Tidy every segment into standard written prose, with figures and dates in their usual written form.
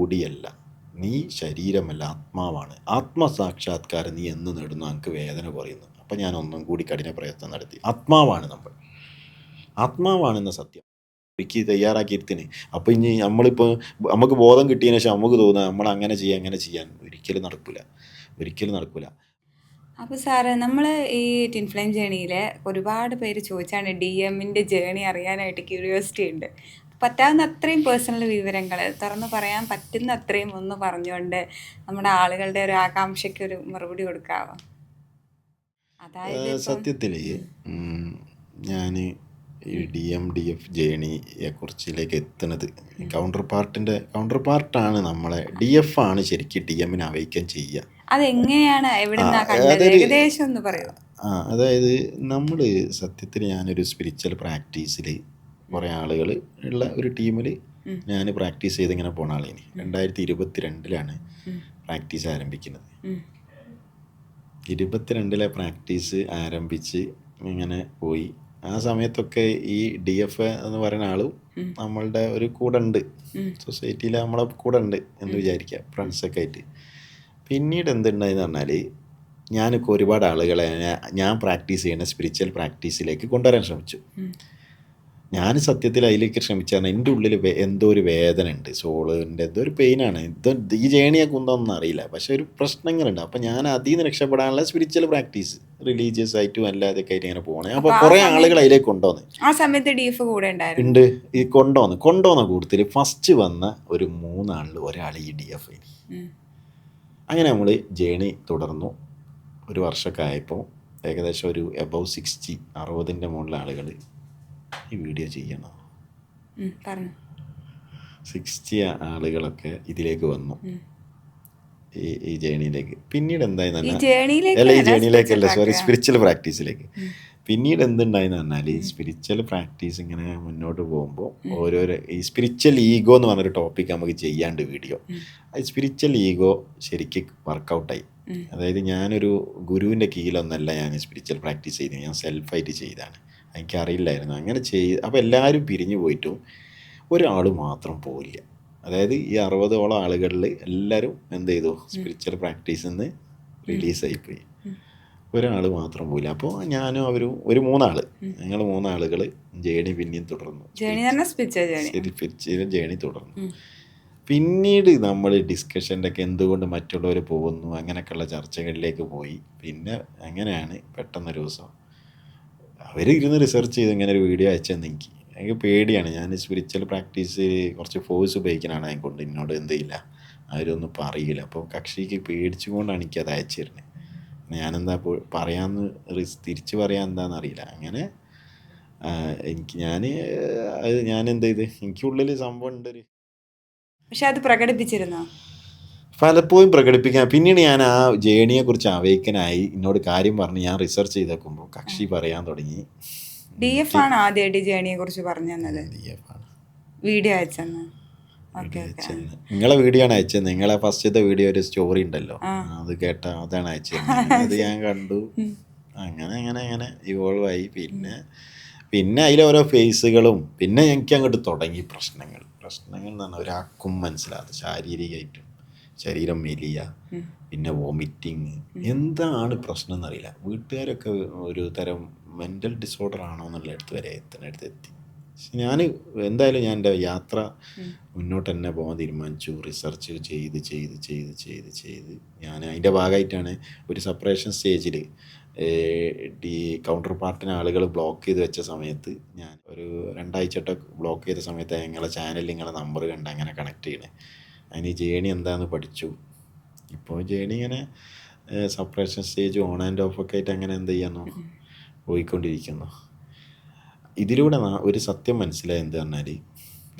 ബോഡിയല്ല, നീ ശരീരമല്ല, ആത്മാവാണ്. ആത്മസാക്ഷാത്കാരം നീ എന്ന് നേടുന്നു, എനിക്ക് വേദന കുറയുന്നു. അപ്പം ഞാൻ ഒന്നും കൂടി കഠിന പ്രയത്നം നടത്തി. ആത്മാവാണ് നമ്മൾ, ആത്മാവാണെന്ന സത്യം എനിക്ക് തയ്യാറാക്കിയിരുത്തിന്. അപ്പോൾ ഇനി നമ്മളിപ്പോൾ നമുക്ക് ബോധം കിട്ടിയതിന് ശേഷം നമുക്ക് തോന്നുക നമ്മൾ അങ്ങനെ ചെയ്യാൻ ഒരിക്കലും നടക്കില്ല, ഒരിക്കലും നടക്കില്ല. അപ്പോൾ സാറ് നമ്മൾ ഈ ട്വിൻ ഫ്ലെയിം ജേണിയിൽ ഒരുപാട് പേര് ചോദിച്ചാണ് DM-ൻ്റെ ജേണി അറിയാനായിട്ട് ക്യൂരിയോസിറ്റി ഉണ്ട്. പറ്റാവുന്ന അത്രയും പേഴ്സണൽ വിവരങ്ങൾ തുറന്നു പറയാൻ പറ്റുന്ന അത്രയും ഒന്ന് പറഞ്ഞുകൊണ്ട് നമ്മുടെ ആളുകളുടെ ഒരു ആകാംക്ഷയ്ക്ക് ഒരു മറുപടി കൊടുക്കാമോ? അതായത് സത്യത്തിൽ ഞാൻ ഈ DMDF ജേണിയെ കുറിച്ചിലേക്ക് എത്തുന്നത് കൗണ്ടർ പാർട്ടാണ് നമ്മളെ. DF ആണ് ശരിക്കും DM-നെ അവൈക്കൻ ചെയ്യുക. അതെങ്ങനെയാണ്, എവിടുന്നാ കണ്ടത്, ഏകദേശം ഒന്ന് പറയൂ. അതായത് നമ്മൾ സത്യത്തിൽ ഞാനൊരു സ്പിരിച്വൽ പ്രാക്ടീസിൽ കുറേ ആളുകൾ ഉള്ള ഒരു ടീമിൽ ഞാൻ പ്രാക്ടീസ് ചെയ്ത് ഇങ്ങനെ പോണ ആളേനി. 2022 പ്രാക്ടീസ് ആരംഭിക്കുന്നത്. 22 പ്രാക്ടീസ് ആരംഭിച്ച് ഇങ്ങനെ പോയി. ആ സമയത്തൊക്കെ ഈ DF എന്ന് പറയുന്ന ആളും നമ്മളുടെ ഒരു കൂടെ ഉണ്ട്, സൊസൈറ്റിയിൽ നമ്മളെ കൂടെ ഉണ്ട് എന്ന് വിചാരിക്കുക, ഫ്രണ്ട്സൊക്കെ ആയിട്ട്. പിന്നീട് എന്തുണ്ടായെന്ന് പറഞ്ഞാൽ ഞാനൊക്കെ ഒരുപാട് ആളുകളെ ഞാൻ പ്രാക്ടീസ് ചെയ്യുന്ന സ്പിരിച്വൽ പ്രാക്ടീസിലേക്ക് കൊണ്ടുവരാൻ ശ്രമിച്ചു. ഞാൻ സത്യത്തിൽ അതിലേക്ക് ശ്രമിച്ചാൽ എൻ്റെ ഉള്ളിൽ എന്തോ ഒരു വേദന ഉണ്ട്, സോളിൻ്റെ എന്തോ ഒരു പെയിനാണ്. ഈ ജേണിയൊക്കെ ഒന്നും അറിയില്ല, പക്ഷെ ഒരു പ്രശ്നങ്ങളുണ്ട്. അപ്പം ഞാൻ അതിൽ നിന്ന് രക്ഷപ്പെടാനുള്ള സ്പിരിച്വൽ പ്രാക്ടീസ് റിലീജിയസ് ആയിട്ടും അല്ലാതൊക്കെ ആയിട്ട് ഇങ്ങനെ പോകണേ. അപ്പോൾ കുറേ ആളുകൾ അതിലേക്ക് കൊണ്ടുവന്ന് ആ സമയത്ത് DF കൂടെ ഉണ്ട്. ഈ കൊണ്ടുവന്ന കൂട്ടത്തിൽ ഫസ്റ്റ് വന്ന ഒരു 3 ആളിൽ ഒരാൾ ഈ DF. അങ്ങനെ നമ്മൾ ജേണി തുടർന്നു. ഒരു വർഷമൊക്കെ ആയപ്പോൾ ഏകദേശം ഒരു എബവ് 60 മുകളിൽ ആളുകൾ ഈ വീഡിയോ ചെയ്യണം. 60 ആളുകളൊക്കെ ഇതിലേക്ക് വന്നു, ഈ ജേണിയിലേക്ക്. പിന്നീട് എന്തായെന്ന് പറഞ്ഞാൽ സ്പിരിച്വൽ പ്രാക്ടീസിലേക്ക്. പിന്നീട് എന്തുണ്ടായെന്ന് പറഞ്ഞാൽ ഈ സ്പിരിച്വൽ പ്രാക്ടീസ് ഇങ്ങനെ മുന്നോട്ട് പോകുമ്പോൾ ഓരോരോ ഈ സ്പിരിച്വൽ ഈഗോ എന്ന് പറഞ്ഞൊരു ടോപ്പിക് നമുക്ക് ചെയ്യാണ്ട് വീഡിയോ. സ്പിരിച്വൽ ഈഗോ ശരിക്കും വർക്കൗട്ടായി. അതായത് ഞാനൊരു ഗുരുവിൻ്റെ കീഴിലൊന്നല്ല ഞാൻ സ്പിരിച്വൽ പ്രാക്ടീസ് ചെയ്തത്, ഞാൻ സെൽഫായിട്ട് ചെയ്താണ്. എനിക്കറിയില്ലായിരുന്നു അങ്ങനെ അപ്പോൾ എല്ലാവരും പിരിഞ്ഞു പോയിട്ടും ഒരാൾ മാത്രം പോയില്ല. അതായത് ഈ 60ഓളം ആളുകളിൽ എല്ലാവരും എന്ത് ചെയ്തു, സ്പിരിച്വൽ പ്രാക്ടീസിൽ നിന്ന് റിലീസായിപ്പോയി. ഒരാൾ മാത്രം പോയില്ല. അപ്പോൾ ഞാനും അവരും ഒരു 3 ആൾ, ഞങ്ങൾ 3 ആളുകൾ ജേണി പിന്നെയും തുടർന്നു. സ്പിരിച്വൽ ജേണി തുടർന്നു. പിന്നീട് നമ്മൾ ഡിസ്കഷൻ്റെ ഒക്കെ എന്തുകൊണ്ട് മറ്റുള്ളവർ പോകുന്നു അങ്ങനെയൊക്കെയുള്ള ചർച്ചകളിലേക്ക് പോയി. പിന്നെ അങ്ങനെയാണ് പെട്ടെന്നൊരു ദിവസം അവർ ഇരുന്ന് റിസർച്ച് ചെയ്ത് ഇങ്ങനെ ഒരു വീഡിയോ അയച്ചെന്ന് എനിക്ക് പേടിയാണ്. ഞാൻ സ്പിരിച്വൽ പ്രാക്ടീസ് കുറച്ച് ഫോഴ്സ് ഉപയോഗിക്കാനാണ് അതിനെക്കൊണ്ട്, എന്നോട് എന്തില്ല അവരൊന്നും പറയില്ല. അപ്പോൾ കക്ഷിക്ക് പേടിച്ചുകൊണ്ടാണ് എനിക്കത് അയച്ചു തരുന്നത്. ഞാനെന്താ തിരിച്ച് പറയാൻ എന്താണെന്ന് അറിയില്ല. അങ്ങനെ ഞാൻ എന്ത് ചെയ്ത് എനിക്കുള്ളിൽ സംഭവം ഉണ്ട്. പക്ഷെ അത് പ്രകടിപ്പിച്ചിരുന്നോ? പലപ്പോഴും പ്രകടിപ്പിക്കാൻ. പിന്നീട് ഞാൻ ആ ജേണിയെക്കുറിച്ച് അവേക്കനായി എന്നോട് കാര്യം പറഞ്ഞ് ഞാൻ റിസർച്ച് ചെയ്ത് നോക്കുമ്പോൾ കക്ഷി പറയാൻ തുടങ്ങി. DF ആണ് ആദ്യമായിട്ട് ജേണിയെ കുറിച്ച് പറഞ്ഞു തന്നത്. DF ആണ് വീഡിയോ അയച്ചെന്ന്. നിങ്ങളെ വീഡിയോ ആണ് അയച്ചത്. നിങ്ങളെ ഫസ്റ്റത്തെ വീഡിയോ ഒരു സ്റ്റോറി ഉണ്ടല്ലോ, അത് അതാണ് അയച്ചത്. അത് ഞാൻ കണ്ടു. അങ്ങനെ ഇവോൾവ് ആയി. പിന്നെ അതിലോരോ ഫേസുകളും. പിന്നെ എനിക്ക് അങ്ങോട്ട് തുടങ്ങി പ്രശ്നങ്ങൾ എന്ന് പറഞ്ഞാൽ ഒരാൾക്കും മനസ്സിലാതെ ശാരീരികമായിട്ടും ശരീരം മെലിയ, പിന്നെ വോമിറ്റിങ്. എന്താണ് പ്രശ്നം എന്നറിയില്ല. വീട്ടുകാരൊക്കെ ഒരു തരം മെൻ്റൽ ഡിസോർഡർ ആണോ എന്നുള്ള അടുത്ത് എത്തി. ഞാൻ എന്തായാലും ഞാൻ എൻ്റെ യാത്ര മുന്നോട്ട് തന്നെ പോകാൻ തീരുമാനിച്ചു. റിസർച്ച് ചെയ്ത് ഞാൻ അതിൻ്റെ ഭാഗമായിട്ടാണ് ഒരു സെപ്പറേഷൻ സ്റ്റേജിൽ കൗണ്ടർ പാർട്ടിന് ആളുകൾ ബ്ലോക്ക് ചെയ്ത് വെച്ച സമയത്ത് ഞാൻ ഒരു 2 ആഴ്ച ബ്ലോക്ക് ചെയ്ത സമയത്ത് നിങ്ങളെ ചാനലിൽ നിങ്ങളെ നമ്പർ കണ്ട് അങ്ങനെ കണക്ട് ചെയ്യണേ. അതിന് ജേണി എന്താണെന്ന് പഠിച്ചു. ഇപ്പോൾ ജേണി ഇങ്ങനെ separation stage on and of ഒക്കെ ആയിട്ട് അങ്ങനെ എന്ത് ചെയ്യാനോ പോയിക്കൊണ്ടിരിക്കുന്നു. ഇതിലൂടെ ഒരു സത്യം മനസ്സിലായി. എന്ത് പറഞ്ഞാൽ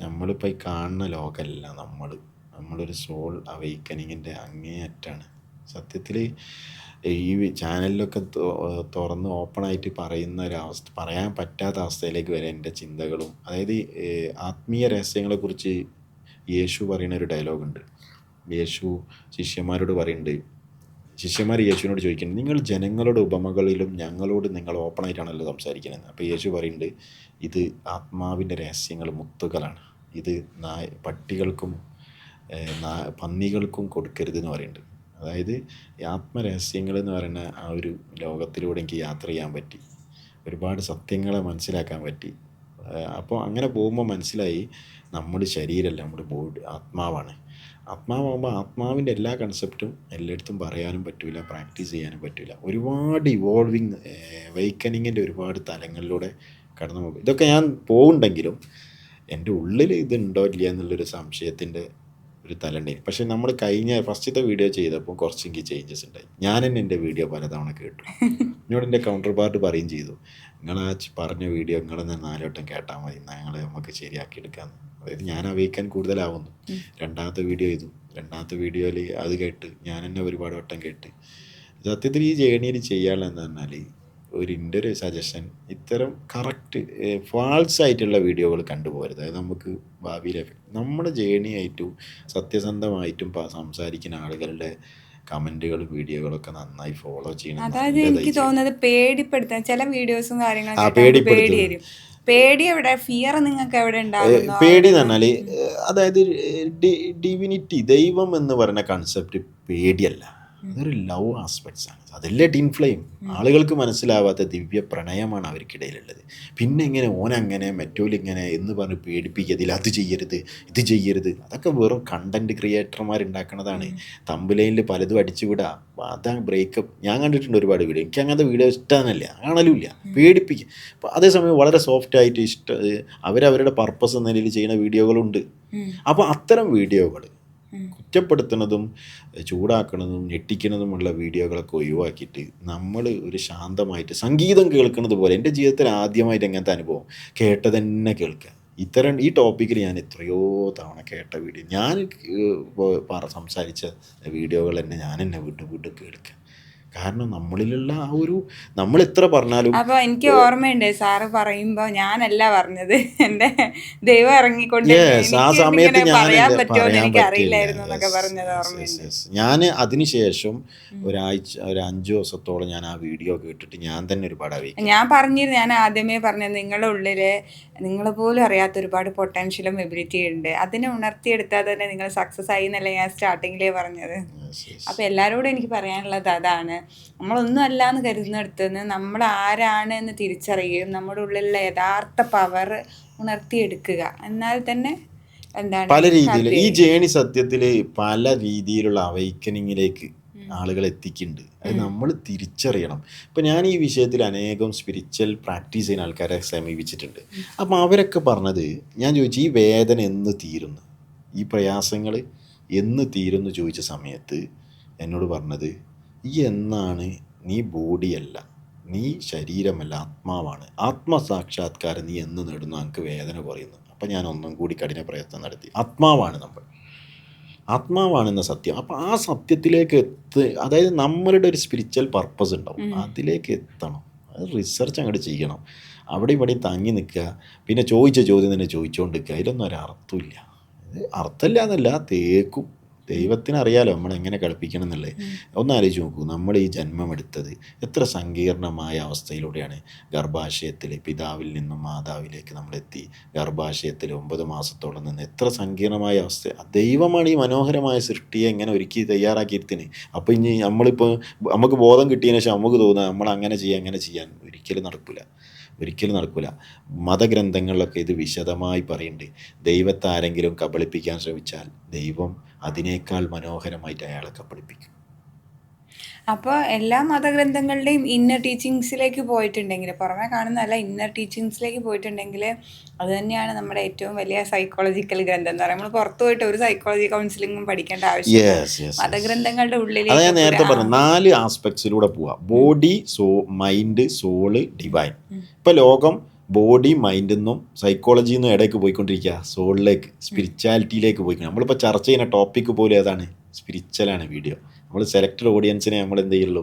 നമ്മളിപ്പോൾ ഈ കാണുന്ന ലോകമല്ല നമ്മളൊരു സോൾ അവൈക്കനിങ്ങിൻ്റെ അങ്ങേയറ്റാണ്. സത്യത്തിൽ ഈ ചാനലിലൊക്കെ തുറന്ന് ഓപ്പണായിട്ട് പറയുന്ന ഒരവസ്ഥ, പറയാൻ പറ്റാത്ത അവസ്ഥയിലേക്ക് വരെ എൻ്റെ ചിന്തകളും. അതായത് ആത്മീയ രഹസ്യങ്ങളെക്കുറിച്ച് യേശു പറയുന്ന ഒരു ഡയലോഗുണ്ട്. യേശു ശിഷ്യന്മാരോട് പറയുന്നുണ്ട്. ശിഷ്യന്മാർ യേശുവിനോട് ചോദിക്കുന്നത്, നിങ്ങൾ ജനങ്ങളുടെ ഉപമകളിലും ഞങ്ങളോട് നിങ്ങൾ ഓപ്പണായിട്ടാണല്ലോ സംസാരിക്കുന്നത്. അപ്പോൾ യേശു പറയുന്നുണ്ട്, ഇത് ആത്മാവിൻ്റെ രഹസ്യങ്ങൾ മുത്തുകളാണ്. ഇത് പട്ടികൾക്കും പന്നികൾക്കും കൊടുക്കരുത് എന്ന് പറയുന്നുണ്ട്. അതായത് ഈ ആത്മരഹസ്യങ്ങൾ എന്ന് പറയുന്ന ആ ഒരു ലോകത്തിലൂടെ എനിക്ക് യാത്ര ചെയ്യാൻ പറ്റി, ഒരുപാട് സത്യങ്ങളെ മനസ്സിലാക്കാൻ പറ്റി. അപ്പോൾ അങ്ങനെ പോകുമ്പോൾ മനസ്സിലായി നമ്മൾ ശരീരമല്ല, നമ്മുടെ ബോഡി ആത്മാവാണ്. ആത്മാവാകുമ്പോൾ ആത്മാവിൻ്റെ എല്ലാ കൺസെപ്റ്റും എല്ലായിടത്തും പറയാനും പറ്റില്ല, പ്രാക്ടീസ് ചെയ്യാനും പറ്റില്ല. ഒരുപാട് ഇവോൾവിങ് വെയ്ക്കനിങ്ങിൻ്റെ ഒരുപാട് തലങ്ങളിലൂടെ കടന്നു പോകും. ഇതൊക്കെ ഞാൻ പോകുന്നുണ്ടെങ്കിലും എൻ്റെ ഉള്ളിൽ ഇതുണ്ടോ ഇല്ല എന്നുള്ളൊരു സംശയത്തിൻ്റെ ഒരു തലമുണ്ടായി. പക്ഷെ നമ്മൾ കഴിഞ്ഞ ഫസ്റ്റത്തെ വീഡിയോ ചെയ്തപ്പോൾ കുറച്ചെങ്കിൽ ചേഞ്ചസ് ഉണ്ടായി. ഞാൻ തന്നെ എൻ്റെ വീഡിയോ പലതവണ കേട്ടു. എന്നോട് എൻ്റെ കൗണ്ടർ പാർട്ട് പറയുകയും ചെയ്തു, നിങ്ങൾ ആ പറഞ്ഞ വീഡിയോ നിങ്ങൾ തന്നെ 4 വട്ടം കേട്ടാൽ മതി, നമുക്ക് ശരിയാക്കിയെടുക്കാമെന്ന്. അതായത് ഞാൻ അവയ്ക്കാൻ കൂടുതലാവുന്നു. രണ്ടാമത്തെ വീഡിയോ ചെയ്തു. രണ്ടാമത്തെ വീഡിയോയിൽ അത് കേട്ട് ഞാൻ തന്നെ ഒരുപാട് വട്ടം കേട്ട്. സത്യത്തിൽ ഈ ജേണിയിൽ ചെയ്യാനുള്ളതെന്ന് പറഞ്ഞാൽ എൻ്റെ ഒരു സജഷൻ, ഇത്തരം കറക്റ്റ് ഫാൾസ് ആയിട്ടുള്ള വീഡിയോകൾ കണ്ടുപോകരുത്. അതായത് നമുക്ക് ഭാവിയിലെ നമ്മുടെ ജേണിയായിട്ടും സത്യസന്ധമായിട്ടും സംസാരിക്കുന്ന ആളുകളുടെ കമൻറ്റുകളും വീഡിയോകളൊക്കെ നന്നായി ഫോളോ ചെയ്യണം. അതായത് എനിക്ക് തോന്നുന്നത് പേടിപ്പെടുത്താൻ ചില വീഡിയോസും കാര്യങ്ങളൊക്കെ പേടി വരും. പേടി എവിടെ, ഫിയർ നിങ്ങൾക്ക് എവിടെ ഉണ്ടാകുന്നു? പേടി എന്ന് പറഞ്ഞാൽ അതായത് ഡിവിനിറ്റി, ദൈവം എന്ന് പറയുന്ന കൺസെപ്റ്റ് പേടിയല്ല, അതൊരു ലവ് ആസ്പെക്ട്സ് ആണ്. അതല്ലേ ടിൻ ഫ്ലെയിം. ആളുകൾക്ക് മനസ്സിലാവാത്ത ദിവ്യ പ്രണയമാണ് അവർക്കിടയിലുള്ളത്. പിന്നെ ഇങ്ങനെ ഓനങ്ങനെ മറ്റോലിങ്ങനെ എന്ന് പറഞ്ഞ് പേടിപ്പിക്കതിൽ അത് ചെയ്യരുത് ഇത് ചെയ്യരുത്, അതൊക്കെ വെറും കണ്ടന്റ് ക്രിയേറ്റർമാരുണ്ടാക്കണതാണ്. തമ്പുലൈനിൽ പലതും അടിച്ചുവിടുക, അതാണ് ബ്രേക്കപ്പ്. ഞാൻ കണ്ടിട്ടുണ്ട് ഒരുപാട് വീഡിയോ. എനിക്ക് അങ്ങനത്തെ വീഡിയോ ഇഷ്ടമല്ല, കാണലുമില്ല, പേടിപ്പിക്കുക. അപ്പോൾ അതേസമയം വളരെ സോഫ്റ്റായിട്ട് അവരവരുടെ പർപ്പസ് എന്ന നിലയിൽ ചെയ്യുന്ന വീഡിയോകളുണ്ട്. അപ്പോൾ അത്തരം വീഡിയോകൾ കുറ്റപ്പെടുത്തുന്നതും ചൂടാക്കുന്നതും ഞെട്ടിക്കുന്നതുമുള്ള വീഡിയോകളൊക്കെ ഒഴിവാക്കിയിട്ട് നമ്മൾ ഒരു ശാന്തമായിട്ട് സംഗീതം കേൾക്കുന്നത് പോലെ, എൻ്റെ ജീവിതത്തിൽ ആദ്യമായിട്ട് എങ്ങനത്തെ അനുഭവം കേട്ടത് തന്നെ കേൾക്കുക. ഈ ടോപ്പിക്കിൽ ഞാൻ എത്രയോ തവണ കേട്ട വീഡിയോ, ഞാൻ സംസാരിച്ച വീഡിയോകൾ തന്നെ ഞാൻ എന്നെ വീണ്ടും കേൾക്കുക. കാരണം നമ്മളിലുള്ള ആ ഒരു, നമ്മൾ എത്ര പറഞ്ഞാലും. അപ്പോൾ എനിക്ക് ഓർമ്മയുണ്ട് സാറ് പറയുമ്പോൾ ഞാനല്ല പറഞ്ഞത്, എൻ്റെ ദൈവം ഇറങ്ങിക്കൊണ്ട് ആ സമയത്ത് പറയാൻ പറ്റുമോ എനിക്ക് അറിയില്ലായിരുന്നു എന്നൊക്കെ പറഞ്ഞത് ഓർമ്മയുണ്ട്. ഞാൻ അതിനുശേഷം ഒരു 5 ദിവസത്തോളം ഞാൻ ആ വീഡിയോ കേട്ടിട്ട് ഞാൻ തന്നെ ഒരുപാട് അറിയിക്കും. ഞാൻ പറഞ്ഞിരുന്നു, ഞാൻ ആദ്യമേ പറഞ്ഞത് നിങ്ങളുടെ ഉള്ളില് നിങ്ങൾ പോലും അറിയാത്ത ഒരുപാട് പൊട്ടൻഷ്യലും എബിലിറ്റി ഉണ്ട്, അതിനെ ഉണർത്തിയെടുത്താൽ തന്നെ നിങ്ങൾ സക്സസ് ആയി എന്നല്ലേ ഞാൻ സ്റ്റാർട്ടിങ്ങിലേ പറഞ്ഞത്. അപ്പോൾ എല്ലാവരോടും എനിക്ക് പറയാനുള്ളത് അതാണ്, നമ്മളൊന്നും അല്ല എന്ന് കരുതുന്നിടത്ത് നിന്ന് നമ്മൾ ആരാണ് എന്ന് തിരിച്ചറിയുകയും നമ്മുടെ ഉള്ളിലുള്ള യഥാർത്ഥ പവർ ഉണർത്തിയെടുക്കുക. എന്നാൽ തന്നെ എന്താണ് പല രീതിയിൽ ഈ ജേണി സത്യത്തിൽ പല രീതിയിലുള്ള അവൈക്കനിങ്ങിലേക്ക് ആളുകൾ എത്തിക്കുന്നുണ്ട്. അത് നമ്മൾ തിരിച്ചറിയണം. ഇപ്പം ഞാൻ ഈ വിഷയത്തിൽ അനേകം സ്പിരിച്വൽ പ്രാക്ടീസ് ചെയ്യുന്ന ആൾക്കാരെ സമീപിച്ചിട്ടുണ്ട്. അപ്പം അവരൊക്കെ പറഞ്ഞത്, ഞാൻ ചോദിച്ചു ഈ വേദന എന്ന് തീരുന്നു, ഈ പ്രയാസങ്ങൾ എന്ന് തീരുന്നു ചോദിച്ച സമയത്ത് എന്നോട് പറഞ്ഞത്, ഈ എന്നാണ് നീ ബോഡിയല്ല, നീ ശരീരമല്ല, ആത്മാവാണ്, ആത്മസാക്ഷാത്കാരം നീ എന്ന് നേടുന്നു എനിക്ക് വേദന കുറയുന്നു. അപ്പം ഞാൻ ഒന്നും കൂടി കഠിന പ്രയത്നം നടത്തി. ആത്മാവാണ് നമ്മൾ, ആത്മാവാണെന്ന സത്യം. അപ്പം ആ സത്യത്തിലേക്ക് അതായത് നമ്മളുടെ ഒരു സ്പിരിച്വൽ പർപ്പസ് ഉണ്ടാവും, അതിലേക്ക് എത്തണം. അത് റിസർച്ച് അങ്ങോട്ട് ചെയ്യണം. അവിടെ ഇവിടെ തങ്ങി നിൽക്കുക, പിന്നെ ചോദിച്ച ചോദ്യം തന്നെ ചോദിച്ചുകൊണ്ടിരിക്കുക, അതിലൊന്നും ഒരർത്ഥമില്ല. അർത്ഥമില്ല എന്നല്ല, തേക്കും. ദൈവത്തിനറിയാലോ നമ്മളെങ്ങനെ കളിപ്പിക്കണം എന്നുള്ളത്. ഒന്നാലോചിച്ച് നോക്കൂ, നമ്മൾ ഈ ജന്മമെടുത്തത് എത്ര സങ്കീർണമായ അവസ്ഥയിലൂടെയാണ്. ഗർഭാശയത്തിൽ പിതാവിൽ നിന്നും മാതാവിലേക്ക് നമ്മളെത്തി, ഗർഭാശയത്തിൽ 9 മാസത്തോളം നിന്ന് എത്ര സങ്കീർണമായ അവസ്ഥ. ദൈവമാണ് ഈ മനോഹരമായ സൃഷ്ടിയെ ഇങ്ങനെ ഒരുക്കി തയ്യാറാക്കിയിരുത്തിന്. അപ്പോൾ ഇനി നമ്മളിപ്പോൾ നമുക്ക് ബോധം കിട്ടിയതിന് ശേഷം നമുക്ക് തോന്നുക നമ്മൾ അങ്ങനെ ചെയ്യാൻ ഒരിക്കലും നടക്കില്ല. മതഗ്രന്ഥങ്ങളിലൊക്കെ ഇത് വിശദമായി പറയുന്നുണ്ട്. ദൈവത്തെ ആരെങ്കിലും കബളിപ്പിക്കാൻ ശ്രമിച്ചാൽ ദൈവം അതിനേക്കാൾ മനോഹരമായിട്ട് അയാളെ കബളിപ്പിക്കും. അപ്പോൾ എല്ലാ മതഗ്രന്ഥങ്ങളുടെയും ഇന്നർ ടീച്ചിങ്സിലേക്ക് പോയിട്ടുണ്ടെങ്കിൽ, പുറമെ കാണുന്നതല്ല, ഇന്നർ ടീച്ചിങ്സിലേക്ക് പോയിട്ടുണ്ടെങ്കിൽ അത് തന്നെയാണ് നമ്മുടെ ഏറ്റവും വലിയ സൈക്കോളജിക്കൽ ഗ്രന്ഥം എന്ന് പറയുന്നത്. നമ്മൾ പുറത്തു പോയിട്ട് ഒരു സൈക്കോളജി കൗൺസിലിങ്ങും പഠിക്കേണ്ട ആവശ്യമില്ല. മതഗ്രന്ഥങ്ങളുടെ ഉള്ളിൽ ഞാൻ നേരത്തെ പറഞ്ഞു 4 ആസ്പെക്ട്സിലൂടെ പോവാം: ബോഡി, മൈൻഡ്, സോള്, ഡിവൈൻ. ഇപ്പം ലോകം ബോഡി മൈൻഡിൽ സൈക്കോളജിയിൽ നിന്നും ഇടയ്ക്ക് പോയിക്കൊണ്ടിരിക്കുക, സോളിലേക്ക്, സ്പിരിച്വാലിറ്റിയിലേക്ക് പോയിക്കൊണ്ട്. നമ്മളിപ്പോൾ ചർച്ച ചെയ്യുന്ന ടോപ്പിക്ക് പോലും ഏതാണ്? സ്പിരിച്വലാണ് വീഡിയോ. നമ്മൾ സെലക്റ്റഡ് ഓഡിയൻസിനെ നമ്മൾ എന്ത് ചെയ്യുള്ളൂ.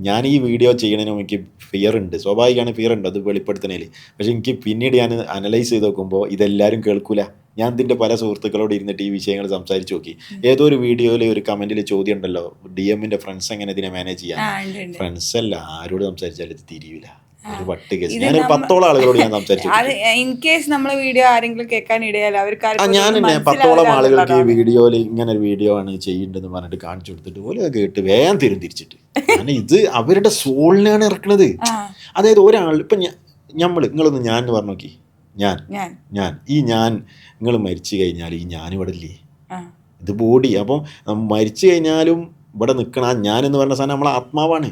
ഞാൻ ഈ വീഡിയോ ചെയ്യണതിന് എനിക്ക് ഫിയർ ഉണ്ട്, സ്വാഭാവികമാണ്, ഫിയർ ഉണ്ട്, അത് വെളിപ്പെടുത്തണേൽ. പക്ഷെ എനിക്ക് പിന്നീട് ഞാൻ അനലൈസ് ചെയ്ത് നോക്കുമ്പോൾ ഇതെല്ലാവരും കേൾക്കൂല. ഞാൻ ഇതിൻ്റെ പല സുഹൃത്തുക്കളോട് ഇരുന്നിട്ട് ഈ വിഷയങ്ങൾ സംസാരിച്ച് നോക്കി. ഏതോ ഒരു വീഡിയോയിൽ ഒരു കമൻറ്റിൽ ചോദ്യം ഉണ്ടല്ലോ, DM-ൻ്റെ ഫ്രണ്ട്സ് എങ്ങനെ ഇതിനെ മാനേജ് ചെയ്യാം. ഫ്രണ്ട്സ് അല്ല, ആരോട് സംസാരിച്ചാലും ഇത് തിരിയില്ല. ഒരു വട്ട് കേസ്. ഞാനൊരു 10ഓളം ആളുകളോട് ഞാൻ സംസാരിച്ചു. അത് ഇൻ കേസ് നമ്മളെ വീഡിയോ ആരെങ്കിലും കേൾക്കാൻ ഇടയാലോ, അവർക്ക് ഞാൻ 10ഓളം ആളുകൾക്ക് ഈ വീഡിയോയിൽ ഇങ്ങനെ ഒരു വീഡിയോ ആണ് ചെയ്യുന്നുണ്ടെന്ന് പറഞ്ഞിട്ട് കാണിച്ചു കൊടുത്തിട്ട് പോലെ കേട്ട് വേഗം തിരിച്ചിട്ട്. കാരണം ഇത് അവരുടെ സോളിനാണ് ഇറക്കണത്. അതായത് ഒരാൾ ഇപ്പം നിങ്ങളൊന്ന് ഞാൻ പറഞ്ഞു നോക്കി, ഞാൻ നിങ്ങൾ മരിച്ചു കഴിഞ്ഞാൽ ഈ ഞാൻ ഇവിടെ ഇല്ലേ, ഇത് ബോഡി. അപ്പം മരിച്ചു കഴിഞ്ഞാലും ഇവിടെ നിൽക്കണം. ആ ഞാൻ എന്ന് പറഞ്ഞ സാധനം നമ്മളെ ആത്മാവാണ്.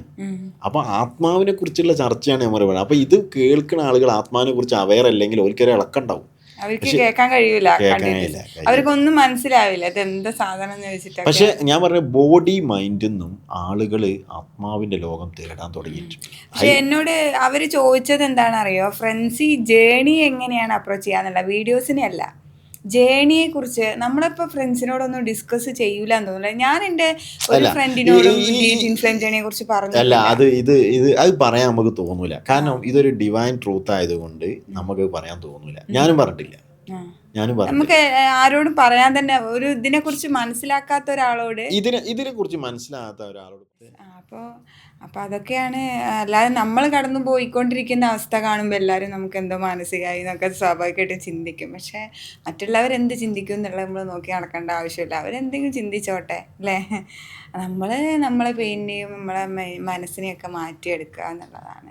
അപ്പൊ ആത്മാവിനെ കുറിച്ചുള്ള ചർച്ചയാണ് നമ്മൾ പറയുന്നത്. അപ്പൊ ഇത് കേൾക്കുന്ന ആളുകൾ ആത്മാവിനെ കുറിച്ച് അവെയർ അല്ലെങ്കിൽ ഓൽക്കൊരു ഇളക്കുണ്ടാവും, അവർക്ക് കേൾക്കാൻ കഴിയില്ല, അവർക്കൊന്നും മനസ്സിലാവില്ല ഇത് എന്താ സാധനം എന്ന് വെച്ചിട്ട്. പക്ഷെ ഞാൻ പറഞ്ഞ ബോഡി മൈൻഡിന്നും ആളുകൾ ആത്മാവിന്റെ ലോകം തേടാൻ തുടങ്ങിയിട്ടുണ്ട്. പക്ഷെ എന്നോട് അവര് ചോദിച്ചത് എന്താണെന്നറിയോ, ഫ്രണ്ട്സ് ഈ ജേണി എങ്ങനെയാണ് അപ്രോച്ച് ചെയ്യാന്നുള്ള, വീഡിയോസിനെ അല്ല, ജേണിയെ കുറിച്ച് നമ്മളിപ്പോൾ ഫ്രണ്ട്സിനോടൊന്നും ഡിസ്കസ് ചെയ്യൂലെന്ന് തോന്നുന്നില്ല. ഞാൻ എൻ്റെ ഒരു ഫ്രണ്ടിനോടും ഇൻഫ്ലുവൻ ജേണിയെ കുറിച്ച് പറഞ്ഞു. അല്ല, അത് പറയാൻ നമുക്ക് തോന്നൂല. കാരണം ഇതൊരു ഡിവൈൻ ട്രൂത്ത് ആയതുകൊണ്ട് നമുക്ക് പറയാൻ തോന്നൂല. ഞാനും പറഞ്ഞിട്ടില്ല. നമുക്ക് ആരോടും പറയാൻ തന്നെ ഒരു ഇതിനെ കുറിച്ച് മനസ്സിലാക്കാത്ത ഒരാളോട് ഇതിനെ കുറിച്ച് മനസ്സിലാകാത്ത ഒരാളോട് അപ്പോൾ അതൊക്കെയാണ്. അല്ലാതെ നമ്മൾ കടന്നു പോയിക്കൊണ്ടിരിക്കുന്ന അവസ്ഥ കാണുമ്പോൾ എല്ലാവരും നമുക്ക് എന്തോ മാനസികമായി എന്നൊക്കെ സ്വാഭാവികമായിട്ടും ചിന്തിക്കും. പക്ഷേ മറ്റുള്ളവരെന്ത് ചിന്തിക്കും എന്നുള്ളത് നമ്മൾ നോക്കി നടക്കേണ്ട ആവശ്യമില്ല. അവരെന്തെങ്കിലും ചിന്തിച്ചോട്ടെ അല്ലേ. നമ്മളെ പെയിൻ്റെയും നമ്മളെ മനസ്സിനെയൊക്കെ മാറ്റിയെടുക്കുക എന്നുള്ളതാണ്.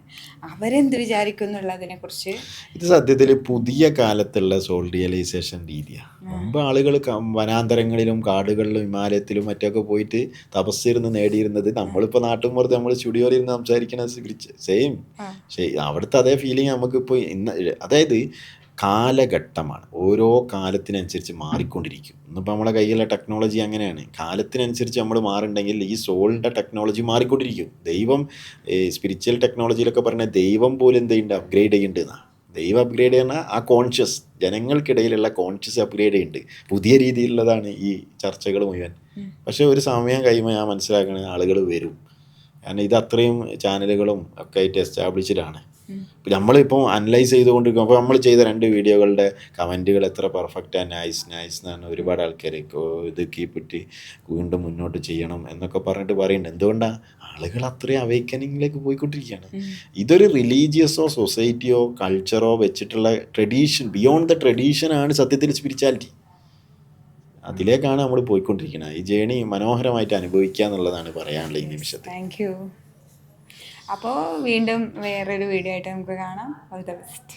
അവരെന്ത് വിചാരിക്കും എന്നുള്ളതിനെക്കുറിച്ച്. ഇത് സത്യത്തിൽ പുതിയ കാലത്തുള്ള സോൾ റിയലൈസേഷൻ രീതിയാണ്. മുമ്പ് ആളുകൾ വനാന്തരങ്ങളിലും കാടുകളിലും ഹിമാലയത്തിലും മറ്റൊക്കെ പോയിട്ട് തപസ്സിരുന്ന് നേടിയിരുന്നത് നമ്മളിപ്പോൾ നാട്ടുമ്പുറത്ത് നമ്മൾ സ്റ്റുഡിയോയിൽ ഇരുന്ന് സംസാരിക്കണ സെയിം. അവിടുത്തെ അതേ ഫീലിംഗ് നമുക്കിപ്പോൾ അതായത് കാലഘട്ടമാണ്, ഓരോ കാലത്തിനനുസരിച്ച് മാറിക്കൊണ്ടിരിക്കും. ഇന്നിപ്പോൾ നമ്മളെ കയ്യിലുള്ള ടെക്നോളജി അങ്ങനെയാണ്. കാലത്തിനനുസരിച്ച് നമ്മൾ മാറുണ്ടെങ്കിൽ ഈ സോളിൻ്റെ ടെക്നോളജി മാറിക്കൊണ്ടിരിക്കും. ദൈവം സ്പിരിച്വൽ ടെക്നോളജിയിലൊക്കെ പറഞ്ഞാൽ ദൈവം പോലും എന്തുണ്ട് അപ്ഗ്രേഡ് ചെയ്യുന്നുണ്ടെന്നാണ്. ദൈവം അപ്ഗ്രേഡ് ചെയ്യുന്ന ആ കോൺഷ്യസ്, ജനങ്ങൾക്കിടയിലുള്ള കോൺഷ്യസ് അപ്ഗ്രേഡ് ചെയ്യുന്നുണ്ട്. പുതിയ രീതിയിലുള്ളതാണ് ഈ ചർച്ചകൾ മുഴുവൻ. പക്ഷേ ഒരു സമയം കഴിയുമ്പോൾ ഞാൻ മനസ്സിലാക്കണ ആളുകൾ വരും. കാരണം ഇത് അത്രയും ചാനലുകളും ഒക്കെ ആയിട്ട് എസ്റ്റാബ്ലിഷ്ഡ് ആണ്. നമ്മളിപ്പോൾ അനലൈസ് ചെയ്തുകൊണ്ടിരിക്കും. അപ്പോൾ നമ്മൾ ചെയ്ത 2 വീഡിയോകളുടെ കമൻറ്റുകൾ എത്ര പെർഫെക്റ്റാണ്, നൈസ് എന്നാണ് ഒരുപാട് ആൾക്കാർ ഇത് കീപ്പിട്ട് വീണ്ടും മുന്നോട്ട് ചെയ്യണം എന്നൊക്കെ പറഞ്ഞിട്ട് പറയുന്നുണ്ട്. എന്തുകൊണ്ടാണ്? ആളുകൾ അത്രയും അവേക്കനിങ്ങിലേക്ക് പോയിക്കൊണ്ടിരിക്കുകയാണ്. ഇതൊരു റിലീജിയസോ സൊസൈറ്റിയോ കൾച്ചറോ വെച്ചിട്ടുള്ള ട്രഡീഷൻ, ബിയോണ്ട് ദ ട്രഡീഷനാണ് സത്യത്തിൽ സ്പിരിച്വാലിറ്റി. അതിലേക്കാണ് നമ്മൾ പോയിക്കൊണ്ടിരിക്കുന്നത്. ഈ ജേണി മനോഹരമായിട്ട് അനുഭവിക്കുക എന്നുള്ളതാണ് പറയാനുള്ള ഈ നിമിഷത്തിൽ. Thank you. അപ്പോൾ വീണ്ടും വേറൊരു വീഡിയോ ആയിട്ട് നമുക്ക് കാണാം. All the best.